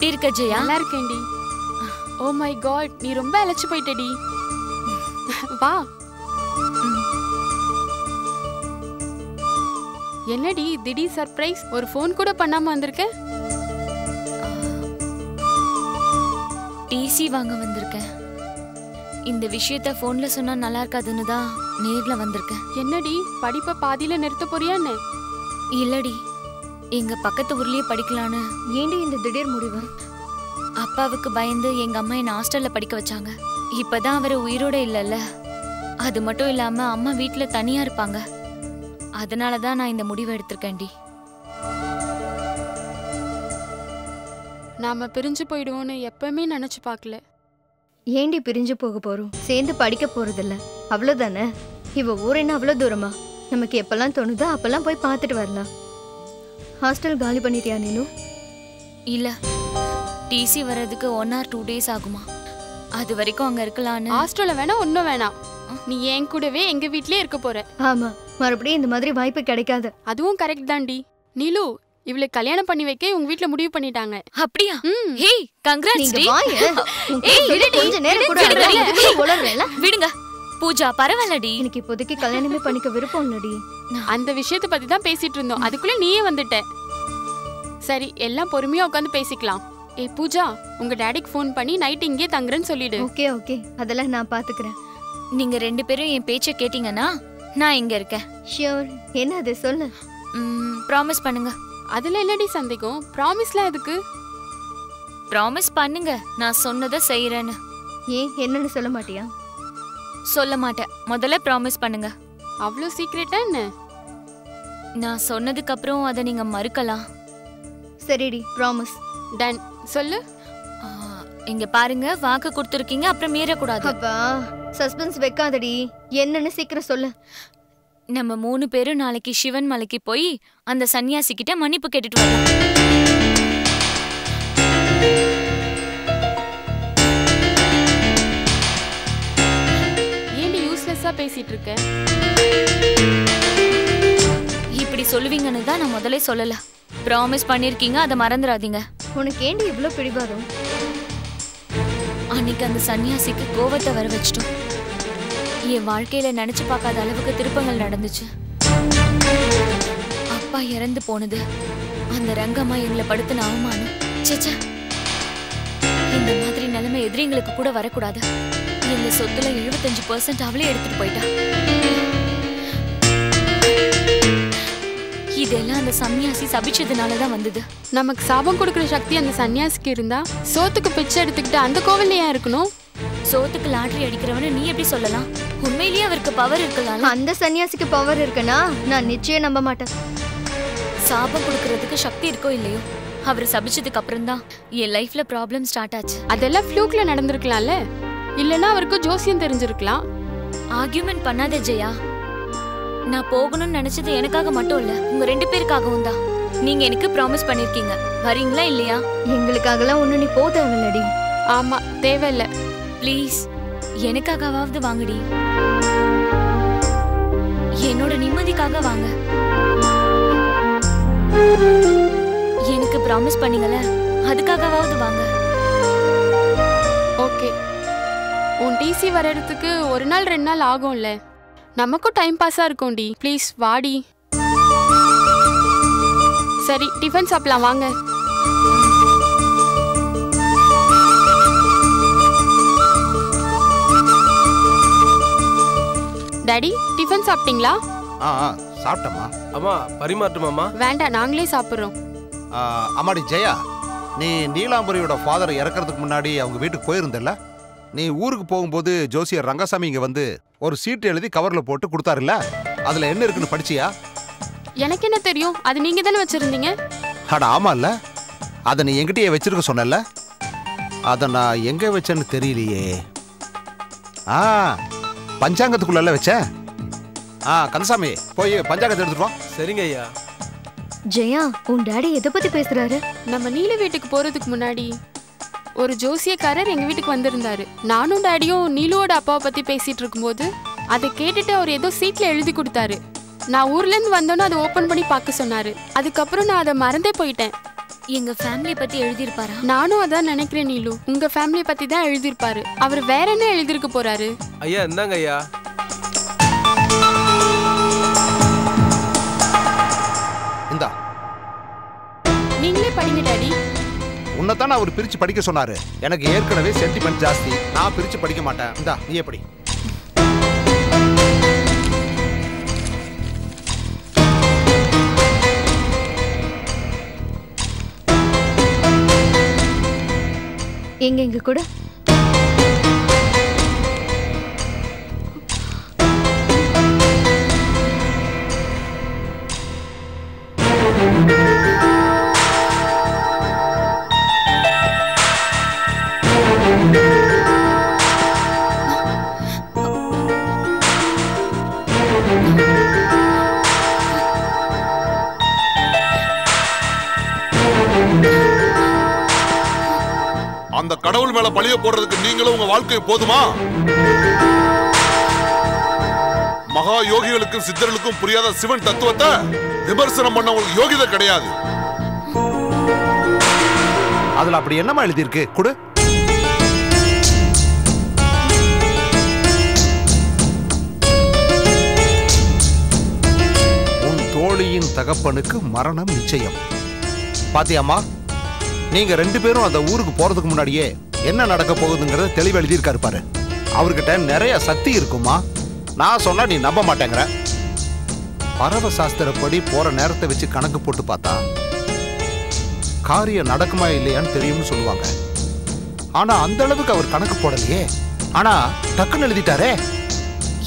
எப்படி இருக்க ஜெயா? நல்லா இருக்கேன்டி. ஓ மை காட், நீ ரொம்ப அழைச்சு போயிட்டடி. வா. என்னடி திடீர் சர்ப்ரைஸ்? ஒரு ஃபோன் கூட பண்ணாம வந்திருக்க? டிசி வாங்க வந்திருக்கேன். இந்த விஷயத்த போன்ல சொன்னா நல்லா இருக்காதுன்னு தான் நேர்ல வந்திருக்கேன். என்னடி படிப்பை பாதியில நிறுத்த போறியா என்ன? இல்லடி, எங்க பக்கத்து ஊர்லயே படிக்கலான்னு. ஏண்டி இந்த திடீர் முடிவு? அப்பாவுக்கு பயந்து எங்க அம்மா என்ன ஹாஸ்டல்ல படிக்க வச்சாங்க. இப்பதான் அவரு உயிரோட இல்லல்ல. அது மட்டும் இல்லாம அம்மா வீட்டுல தனியா இருப்பாங்க. அதனாலதான் நான் இந்த முடிவை எடுத்திருக்கேன்டி. நாம பிரிஞ்சு போயிடுவோன்னு எப்பவுமே நினைச்சு பார்க்கல. ஏண்டி பிரிஞ்சு போக போறோம்? சேர்ந்து படிக்க போறதில்ல, அவ்வளவுதானே. இவ ஊர் என்ன அவ்வளவு தூரமா? நமக்கு எப்பெல்லாம் தோணுதோ அப்பெல்லாம் போய் பார்த்துட்டு வரலாம். ஹாஸ்டல் காலி பண்ணிட்டியா நீனு? இல்ல, டிசி வர்றதுக்கு 1 or 2 days ஆகுமா. அது வரைக்கும் அங்க இருக்கலான்னு. ஹாஸ்டல்ல வேணா ஒன்னும் வேணாம், நீ என் கூடவே எங்க வீட்லயே இருக்க போற. ஆமா, மறுபடியும் இந்த மாதிரி வாய்ப்பு கிடைக்காது. அதுவும் கரெக்ட் தான்டி. நீலு, இவளை கல்யாணம் பண்ணி வைக்க உங்க வீட்ல முடிவு பண்ணிட்டாங்க. அப்படியா? ஹேய், கங்க்ராட்ஸ் டி. கொஞ்ச நேரம் கூட உளறல. விடுங்க பூஜா, பரவாயில்லடி. எனக்கு இப்போதைக்கு கல்யாணமே பண்ணிக்க விருப்பம் இல்லடி. அந்த விஷயத்தை பத்தி தான் பேசிட்டு இருந்தோம், அதுக்குள்ள நீயே வந்துட்ட. சரி, எல்லாம் பொறுமையா உட்காந்து பேசிக்கலாம். ஏய் பூஜா, உங்க டாடிக்கு ஃபோன் பண்ணி நைட் இங்கே தங்குறேன்னு சொல்லிடு. ஓகே ஓகே, அதெல்லாம் நான் பாத்துக்கிறேன். நீங்க 2 பேரும் என் பேச்ச கேட்டீங்கன்னா நான் இங்க இருக்கேன். ஷியோர். என்ன அது சொல்லு. ப்ராமிஸ் பண்ணுங்க. அதுல என்னடி சந்தேகம்? ப்ராமிஸ்லாம் எதுக்கு? ப்ராமிஸ் பண்ணுங்க, நான் சொன்னதை செய்யறேன்னு. ஏன், என்னன்னு சொல்ல மாட்டியா? சொல்ல மாட்டேன், முதல்ல ப்ராமிஸ் பண்ணுங்க. அவ்வளோ சீக்ரெட்டா என்ன? நான் சொன்னதுக்கு அப்புறம் அதை நீங்க மறுக்கலாம். சரிடி, ப்ராமிஸ். டன். சொல்லு. இங்க பாருங்க, வாக்கு கொடுத்துருக்கீங்க, அப்புறம் மீறக்கூடாது. அப்பா, சஸ்பென்ஸ் வைக்காதடி. என்னன்னு சீக்கிரம் சொல்லு. நம்ம 3 பேரும் நாளைக்கு சிவன் மலைக்கு போய் அந்த சன்னியாசி கிட்ட மன்னிப்பு கேட்டுட்டு வரலாம். ஏண்டி யூஸ்லெஸ்ஸா பேசிட்டு இருக்க? இப்படி சொல்லுவீங்கன்னு தான் நான் முதல்ல சொல்லல. ப்ராமிஸ் பண்ணிருக்கீங்க, அதை மறந்துடாதீங்க. உனக்கு ஏண்டி இவ்வளவு பிடிவாதம்? அன்னைக்கு அந்த சன்னியாசிக்கு கோவத்தை வர வச்சிட்டோம். என் வாழ்க்கையில நினைச்சு பார்க்காத அளவுக்கு திருப்பங்கள் நடந்துச்சு. அப்பா இறந்து போனது, அந்த ரங்கம்மா எங்களை படுத்தின அவமானம். சேச்சா, இந்த மாதிரி நிலைமை எதிரிங்களுக்கு கூட வரக்கூடாது. எங்க சொத்துல 75% அவளே எடுத்துட்டு போயிட்டா. இதெல்லாம் அந்த சன்னியாசி சபிச்சதுனாலதான் வந்தது. நமக்கு சாபம் கொடுக்குற சக்தி அந்த சன்னியாசிக்கு இருந்தா சோத்துக்கு பிச்சை எடுத்துக்கிட்டு அந்த கோவில்ல ஏன் இருக்கணும்? சோத்துக்கு லாட்டரி அடிக்கிறவனு நீ எப்படி சொல்லலாம்? உண்மையிலேயே அவருக்கு பவர் இருக்கலாம். அந்த சன்னியாசிக்கு பவர் இருக்குன்னா நான் நிச்சயம் நம்ப மாட்டேன். சாபம் கொடுக்கறதுக்கு சக்தி இருக்கோ இல்லையோ, அவர் சபிச்சதுக்கு அப்புறம் தான் என் லைஃப்ல ப்ராப்ளம் ஸ்டார்ட் ஆச்சு. அதெல்லாம் ஃப்ளூக்ல நடந்திருக்கலாம்ல, இல்லனா அவருக்கு ஜோசியம் தெரிஞ்சிருக்கலாம். ஆர்கியூமெண்ட் பண்ணாத ஜெயா. நான் போகணும்னு நினைச்சது எனக்காக மட்டும் இல்ல, உங்க 2 பேருக்காகவும் தான். நீங்க எனக்கு ப்ராமிஸ் பண்ணிருக்கீங்க, வரீங்களா இல்லையா? எங்களுக்காகலாம் ஒண்ணு நீ போ தேவையில்லடி. ஆமா, தேவையில்ல. ப்ளீஸ், எனக்காகவாவது வாங்கடி. என்னோட நிம்மதிக்காக வாங்க. எனக்கு ப்ராமிஸ் பண்ணீங்கல, அதுக்காகவாவது வாங்க. ஓகே, உன் டிசி வர்றதுக்கு 1 நாள் 2 நாள் ஆகும்ல, நமக்கும் டைம் பாஸா இருக்கும்டி. ப்ளீஸ் வாடி. சரி, டிஃபன் சாப்பிடலாம் வாங்க. டாடி, டிஃபன் சாப்பிட்டீங்களா? சாப்பிட்டம்மா. அம்மா பரிமாற்றமாமா? வேண்டாம், நாங்களே சாப்பிட்றோம். அம்மாடி ஜெயா, நீ நீலாம்பரியோட ஃபாதர் இறக்கிறதுக்கு முன்னாடி அவங்க வீட்டுக்கு போயிருந்தல்ல? நீ ஊருக்கு போகும்போது ஜோசியர் ரங்கசாமி இங்க வந்து ஒரு சீட்டு எழுதி கவர்ல போட்டு கொடுத்தாருல்ல, அதுல என்ன இருக்குன்னு படிச்சியா? எனக்கு என்ன தெரியும், அது நீங்க தானே வச்சிருந்தீங்க. அட ஆமா இல்ல, அதை நீ எங்கிட்டயே வச்சிருக்க சொன்னல, அதை நான் எங்க வச்சேன்னு தெரியலையே. பஞ்சாங்கத்துக்குள்ள வச்சேன். கந்தசாமி, போய் பஞ்சாங்கத்தை எடுத்துட்டு வா. சரிங்க ஐயா. ஜெயா, உன் டாடி எதை பத்தி பேசுறாரு? நம்ம நீல வீட்டுக்கு போறதுக்கு முன்னாடி ஒரு ஜோசியக்காரர் எங்க வீட்டுக்கு வந்திருந்தாரு. நானும் டாடியும் நீலுவோட அப்பாவை பத்தி பேசிட்டு இருக்கும்போது அதை கேட்டுட்டு அவர் ஏதோ சீட்ல எழுதி கொடுத்தாரு. நான் ஊர்ல இருந்து வந்தோன்னு அதை ஓபன் பண்ணி பார்க்க சொன்னாரு. அதுக்கப்புறம் நான் அதை மறந்தே போயிட்டேன். எங்க ஃபேமிலி பத்தி எழுதியிருப்பாரா? நானும் அதான் நினைக்கிறேன் நீலு. உங்க ஃபேமிலி பத்தி தான் எழுதியிருப்பாரு. அவர் வேற என்ன எழுதிருக்க போறாரு? ஐயா இந்தாங்க ஐயா. இந்தா நீங்களே படிங்க டாடி. உன்னைத்தான் அவர் பிரிச்சு படிக்க சொன்னாரு. எனக்கு ஏற்கனவே சென்டிமெண்ட் ஜாஸ்தி, நான் பிரிச்சு படிக்க மாட்டேன். இந்தா நீயே படி. எங்க எங்க கூட அந்த கடவுள் மேல பழிய போடுறதுக்கு நீங்களும் உங்க வாழ்க்கை போதுமா? மகா யோகிகளுக்கும் சித்தர்களுக்கும் புரியாத சிவன் தத்துவத்தை விமர்சனம் பண்ண உங்களுக்கு யோகிதை கிடையாது. அதுல அப்படி என்னமா எழுதியிருக்கு? கொடு. உன் தோழியின் தகப்பனுக்கு மரணம் நிச்சயம். பாத்தியாமா, நீங்க 2 பேரும் அந்த ஊருக்கு போறதுக்கு முன்னாடியே என்ன நடக்க போகுதுங்கிறத தெளிவா எழுதியிருக்காரு பாரு. அவர்கிட்ட நிறைய சக்தி இருக்குமா. நான் சொன்னா நீ நம்ப மாட்டேங்கிற. பரவ சாஸ்திரப்படி போற நேரத்தை வச்சு கணக்கு போட்டு பார்த்தா காரியம் நடக்குமா இல்லையான்னு தெரியும்னு சொல்லுவாங்க. ஆனா அந்த அளவுக்கு அவர் கணக்கு போடலையே. ஆனா டக்குன்னு எழுதிட்டாரே.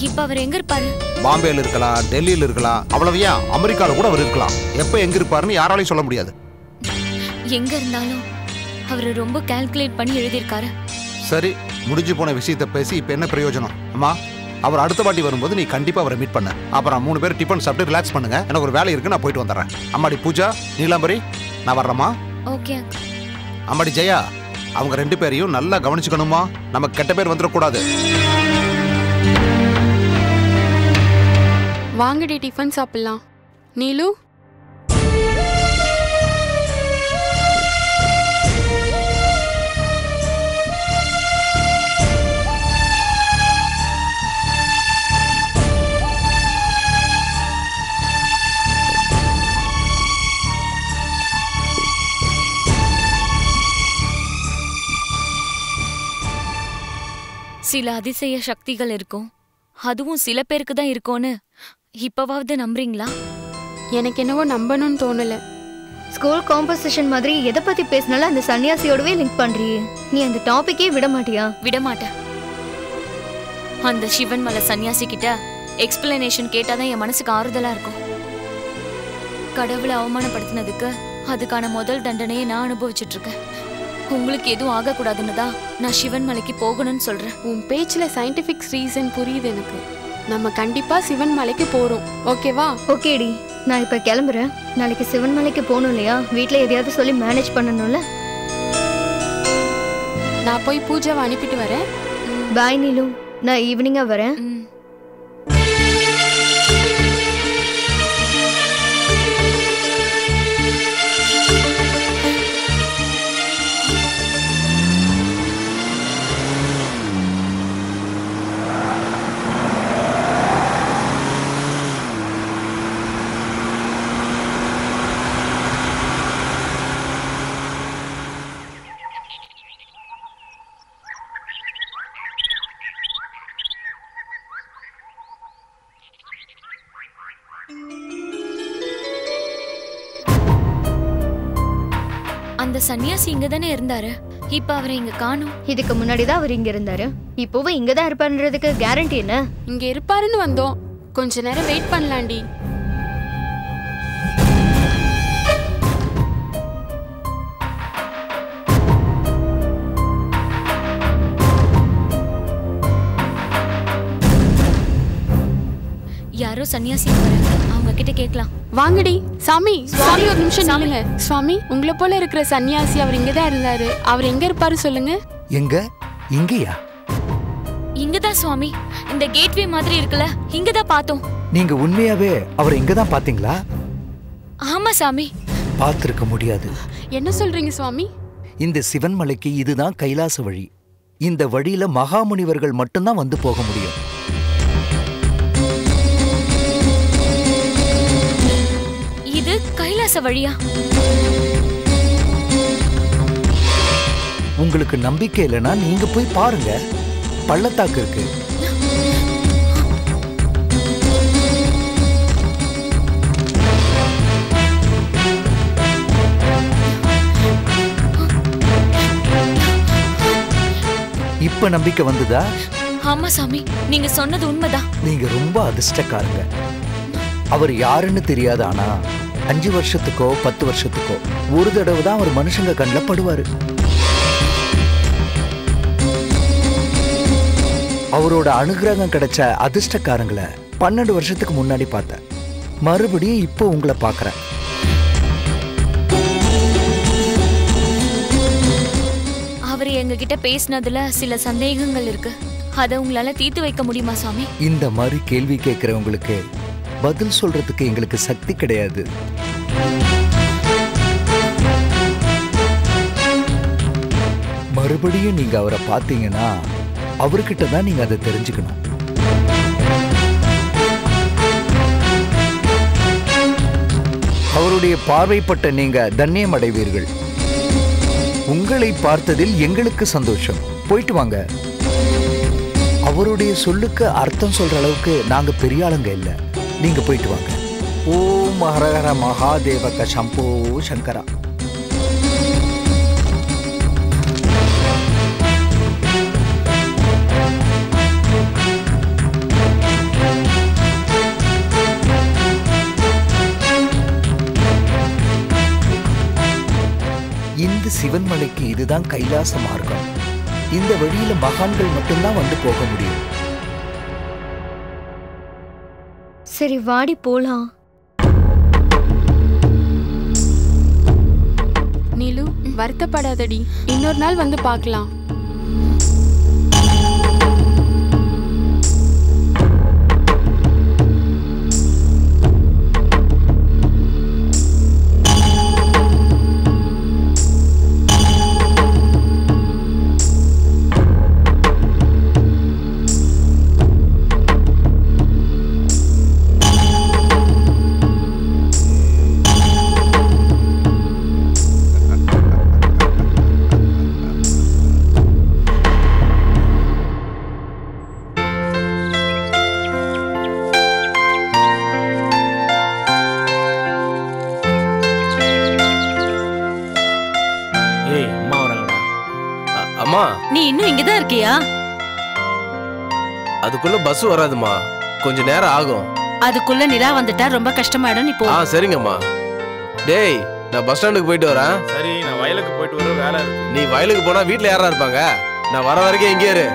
இப்ப அவர் எங்க இருப்பாரு? பாம்பேல இருக்கலாம், டெல்லியில இருக்கலாம், அவ்வளவு ஏன் அமெரிக்கால கூட அவர் இருக்கலாம். எப்ப எங்க இருப்பாருன்னு யாராலையும் சொல்ல முடியாது. எங்க இருந்தாலும் அவரு ரொம்ப கால்குலேட் பண்ணி எழுதியிருக்காரு. சரி, முடிஞ்சு போன விஷயத்தை பேசி இப்ப என்ன பிரயோஜனம்? அம்மா, அவர் அடுத்த வாட்டி வரும்போது நீ கண்டிப்பா அவரை மீட் பண்ண. அப்புறம் 3 பேர் டிஃபன் சாப்பிட்டு ரிலாக்ஸ் பண்ணுங்க. எனக்கு ஒரு வேலை இருக்கு, நான் போயிட்டு வந்துடுறேன். அம்மாடி பூஜா, நீலாம்பரி, நான் வர்றேம்மா. ஓகே. அம்மாடி ஜெயா, அவங்க 2 பேரையும் நல்லா கவனிச்சுக்கணுமா. நமக்கு கெட்ட பேர் வந்துடக்கூடாது. வாங்கடி டிஃபன் சாப்பிடலாம். நீலு, சில அதிசய சக்திகள் இருக்கும், அதுவும் சில பேருக்கு தான் இருக்கும்னு இப்பவாவது நம்புறீங்களா? எனக்கு என்னவோ நம்பணும்னு தோணல. ஸ்கூல் காம்போசிஷன் மாதிரி எதை பத்தி பேசினாலும் அந்த சன்னியாசியோடவே லிங்க் பண்றியே. நீ அந்த டாபிக்கே விட மாட்டியா? விட மாட்டேன். அந்த சிவன் மலை சன்னியாசி கிட்ட எக்ஸ்பிளனேஷன் கேட்டாதான் என் மனசுக்கு ஆறுதலா இருக்கும். கடவுளை அவமானப்படுத்தினதுக்கு அதுக்கான முதல் தண்டனையை நான் அனுபவிச்சுட்டு இருக்கேன். உங்களுக்கு எதுவும் ஆகக்கூடாதுன்னு தான் நான் சிவன் மலைக்கு போகணும்னு சொல்றேன். உன் பேச்சில் சயின்டிஃபிக் ரீசன் புரியுது எனக்கு. நம்ம கண்டிப்பா சிவன் மலைக்கு போறோம், ஓகேவா? ஓகேடி, நான் இப்ப கிளம்புறேன். நாளைக்கு சிவன் மலைக்கு போகணும் இல்லையா? வீட்டுல எதையாவது சொல்லி மேனேஜ் பண்ணணும்ல. நான் போய் பூஜாவை அனுப்பிட்டு வரேன். பாய் நீலு, நான் ஈவினிங்கா வரேன். அந்த சன்னியாசி இங்க தானே இருந்தாரு. இப்ப அவரை இங்க காணோம். இதுக்கு முன்னாடிதான் அவர் இங்க இருந்தாரு. இப்போவும் இங்கதான் இருப்பாருன்றதுக்கு கேரண்டி என்ன? இங்க இருப்பாருன்னு வந்தோம், கொஞ்ச நேரம் வெயிட் பண்ணலாண்டி. யாரோ சன்னியாசி வராங்க, அவங்க கிட்ட கேட்கலாம். வாங்கடி. சாமி, சாமி ஒரு நிமிஷம் நில்லுங்க. சுவாமி, உங்களை போல இருக்கிற சன்னியாசி அவர் இங்கதான் இருந்தாரு. அவர் எங்க இருப்பாரு சொல்லுங்க. எங்க? இங்கயா? இங்கதான் சுவாமி, இந்த கேட்வே மாதிரி இருக்குல்ல, இங்கதான் பார்த்தோம். நீங்க உண்மையாவே அவர் இங்கதான் பாத்தீங்களா? ஆமா சாமி, பார்த்திருக்க முடியாது. என்ன சொல்றீங்க சுவாமி? இந்த சிவன் மலைக்கு இதுதான் கைலாச வழி. இந்த வழியில மகாமுனிவர்கள் மட்டும்தான் வந்து போக முடியும். இது கைலாச வழியா? உங்களுக்கு நம்பிக்கை இல்லைன்னா நீங்க போய் பாருங்க, பள்ளத்தாக்கு இருக்கு. இப்ப நம்பிக்கை வந்துதா? ஆமா சாமி, நீங்க சொன்னது உண்மைதான். நீங்க ரொம்ப அதிர்ஷ்டக்காரங்க. அவர் யாருன்னு தெரியாது, ஆனா 5 வருஷத்துக்கோ 10 வருஷத்துக்கோ ஒரு தடவை தான் அவர் மனுஷங்க கண்ணில் படுவாரு. அவரோட அனுகிரகம் கிடைச்ச அதிர்ஷ்டக்காரங்களை 12 வருஷத்துக்கு முன்னாடி பார்த்தேன். மறுபடியும் இப்போ உங்களை பார்க்கறேன். அவர் எங்ககிட்ட பேசினதுல சில சந்தேகங்கள் இருக்கு. அதை உங்களால தீர்த்து வைக்க முடியுமா சாமி? இந்த மாதிரி கேள்வி கேட்கிறவங்களுக்கு பதில் சொல்றதுக்கு எங்களுக்கு சக்தி கிடையாது. மறுபடியும் நீங்க அவரை பார்த்தீங்கன்னா அவர்கிட்ட தான் நீங்க அதை தெரிஞ்சுக்கணும். அவருடைய பார்வைப்பட்ட நீங்க தன்யம் அடைவீர்கள். உங்களை பார்த்ததில் எங்களுக்கு சந்தோஷம். போயிட்டு வாங்க. அவருடைய சொல்லுக்கு அர்த்தம் சொல்ற அளவுக்கு நாங்க பெரிய ஆளுங்க இல்ல. நீங்க போயிட்டு வாங்க. ஓம் ஹரஹர மகாதேவக சம்போ சங்கரா. இந்த சிவன் மலைக்கு இதுதான் கைலாச மார்க்கம். இந்த வழியில மகான்கள் மட்டும்தான் வந்து போக முடியும். சரி வாடி போலாம். நீலு, வருத்தப்படாதடி, இன்னொரு நாள் வந்து பார்க்கலாம். நீ இன்னும் இங்கதான் இருக்கியா? அதுக்குள்ள பஸ் வராதுமா, கொஞ்ச நேரம் ஆகும். அதுக்குள்ள நிலா வந்துட்டா ரொம்ப கஷ்டமாயிடும். நீ போ. சரிங்கம்மா. டேய், நான் பஸ் ஸ்டாண்டுக்கு போயிட்டு வரேன். சரி, நான் வயலுக்கு போயிட்டு வர வேலை இருக்கு. நீ வயலுக்கு போனா வீட்ல யாரா இருப்பாங்க? நான் வர வரைக்கும் இங்கே இரு.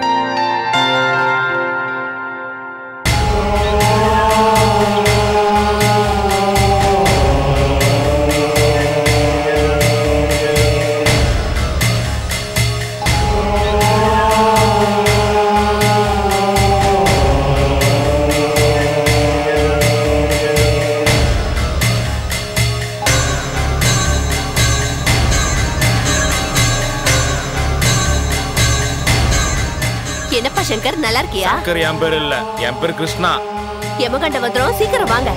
என்னப்பா சங்கர், நல்லா இருக்கியா? சங்கர் என் பேர் இல்ல, என் பேர் கிருஷ்ணா. யமகண்ட வந்துரும், சீக்கிரம் வாங்க.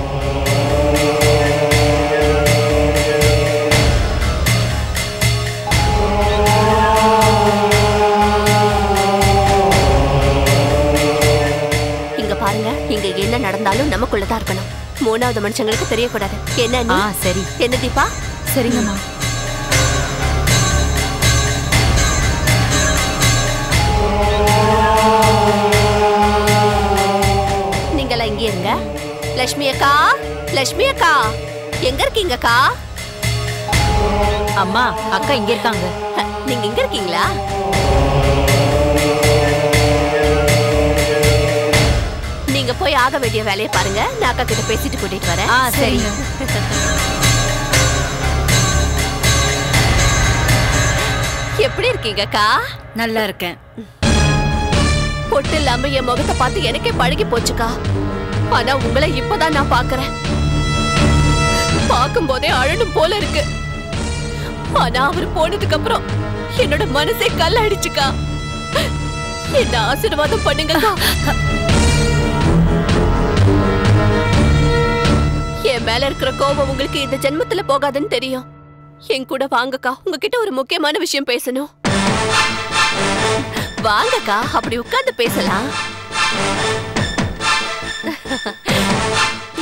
இங்க பாருங்க, இங்க என்ன நடந்தாலும் நமக்குள்ளதான் இருக்கணும். 3வது மனுஷங்களுக்கு தெரியக்கூடாது. என்ன? சரி. என்ன தீபா? சரிங்கம்மா. நீங்களா இங்கே இருங்க. லட்சுமி அக்கா, லட்சுமி அக்கா, எங்க இருக்கீங்கக்கா? அம்மா, அக்கா இங்க இருக்காங்க. நீங்க இங்க இருக்கீங்களா? நீங்க போய் ஆக வேண்டிய வேலையை பாருங்க. நான் அக்கா கிட்ட பேசிட்டு கூட்டிட்டு வரேன். சரி. எப்படி இருக்கீங்க அக்கா? நல்லா இருக்கேன். பொட்டு இல்லாம என் முகத்தை பார்த்து எனக்கே பழகி போச்சுக்கா. ஆனா உங்களை இப்பதான் நான் பாக்குறேன். பார்க்கும் போதே அழணும் போல இருக்கு. ஆனா அவர் போனதுக்கு அப்புறம் என்னோட மனசே கல்லாயிடுச்சுக்கா. என்ன ஆசீர்வாதம் பண்ணுங்கக்கா. என் மேல இருக்கிற கோபம் உங்களுக்கு இந்த ஜென்மத்துல போகாதுன்னு தெரியும். என் கூட வாங்கக்கா, உங்ககிட்ட ஒரு முக்கியமான விஷயம் பேசணும். வாங்கக்கா, அப்படி உட்கார்ந்து பேசலாம்.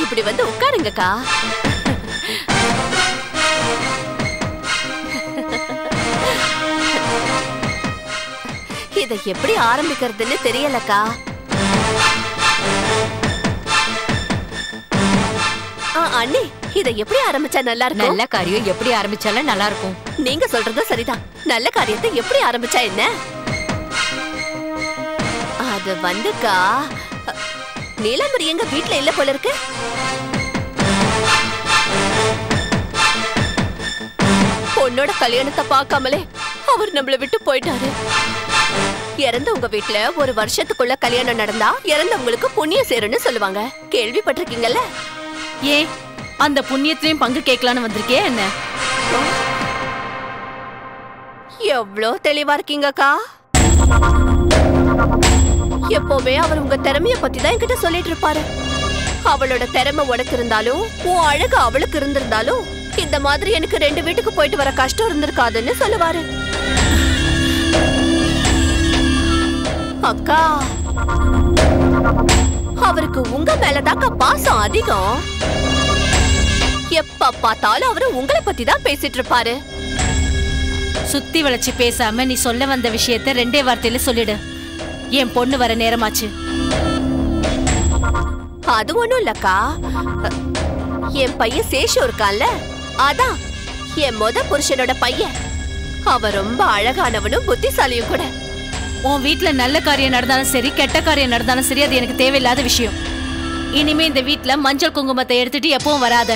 இப்படி வந்து உட்காருங்கக்கா. இதை எப்படி ஆரம்பிக்கிறதுன்னு தெரியலக்கா. அண்ணி, இதை எப்படி ஆரம்பிச்சா நல்லா இருக்கும்? நல்ல காரியம் எப்படி ஆரம்பிச்சாலும் நல்லா இருக்கும். நீங்க சொல்றது சரிதான். நல்ல காரியத்தை எப்படி ஆரம்பிச்சா என்ன? அது வந்துக்கா, நீலாம்பரி எங்க வீட்ல இல்ல போல இருக்கு. பொண்ணோட கல்யாணத்தை பார்க்காமலே அவர் நம்மள விட்டு போயிட்டாரு. இறந்தவங்க வீட்ல ஒரு வருஷத்துக்குள்ள கல்யாணம் நடந்தா இறந்தவங்களுக்கு புண்ணியம் சேரும்னு சொல்லுவாங்க. கேள்விப்பட்டிருக்கீங்கல்ல? ஏன் அந்த புண்ணியத்திலையும் பங்கு கேட்கலான்னு வந்திருக்கே என்ன? எவ்வளோ தெளிவா இருக்கீங்கக்கா. எப்பவுமே அவர் உங்க திறமைய பத்தி தான் என்கிட்ட சொல்லிட்டு இருப்பாரு. அவளோட திறமை உனக்கு இருந்தாலும் உன் அழகு அவளுக்கு இருந்திருந்தாலும் இந்த மாதிரி எனக்கு 2 வீட்டுக்கு போயிட்டு வர கஷ்டம் இருந்திருக்காதுன்னு சொல்லுவாரு. அக்கா, அவருக்கு உங்க மேலதாக்கா பாசம் அதிகம். எப்ப பார்த்தாலும் அவரு உங்களை பத்தி தான் பேசிட்டு இருப்பாரு. சுத்தி வளைச்சு பேசாம நீ சொல்ல வந்த விஷயத்த 2 வார்த்தையில சொல்லிடு. என் பொண்ணு வர நேரமாச்சு. அது ஒண்ணும் இல்லக்கா, என் பையன் சேஷு இருக்கான்ல, அதான் என் புருஷனோட பையன். அவ ரொம்ப அழகானவனும் புத்திசாலியும் கூட. உன் வீட்டுல நல்ல காரியம் நடந்தாலும் சரி, கெட்ட காரியம் நடந்தாலும் சரி, அது எனக்கு தேவையில்லாத விஷயம். இனிமே இந்த வீட்டுல மஞ்சள் குங்குமத்தை எடுத்துட்டு எப்பவும் வராத.